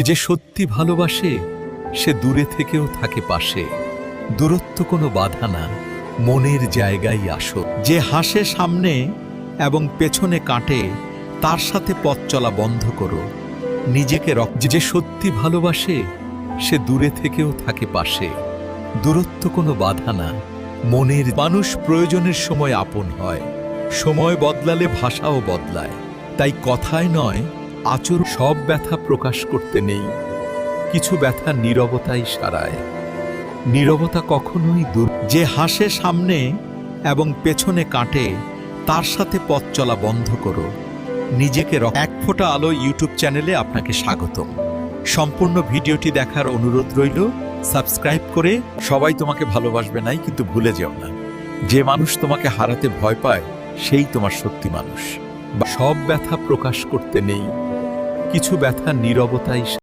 যে সত্যি ভালোবাসে সে দূরে থেকেও থাকে পাশে। দূরত্ব কোনো বাধা না, মনের জায়গায় আসো। যে হাসে সামনে এবং পেছনে কাটে, তার সাথে পথ চলা বন্ধ করো। নিজেকে যে সত্যি ভালোবাসে সে দূরে থেকেও থাকে পাশে। দূরত্ব কোনো বাধা না, মনের মানুষ প্রয়োজনের সময় আপন হয়। সময় বদলালে ভাষাও বদলায়, তাই কথায় নয় আচরণ। সব ব্যথা প্রকাশ করতে নেই, কিছু ব্যথা নীরবতাই সারায়। নীরবতা কখনোই দূর। যে হাসে সামনে এবং পেছনে কাটে, তার সাথে পথ চলা বন্ধ করো। নিজেকে এক ফোঁটা আলো ইউটিউব চ্যানেলে আপনাকে স্বাগতম। সম্পূর্ণ ভিডিওটি দেখার অনুরোধ রইল। সাবস্ক্রাইব করে সবাই তোমাকে ভালোবাসবে নাই, কিন্তু ভুলে যেও না, যে মানুষ তোমাকে হারাতে ভয় পায় সেই তোমার সত্যি মানুষ। সব ব্যথা প্রকাশ করতে নেই, কিছু ব্যথা নীরবতাই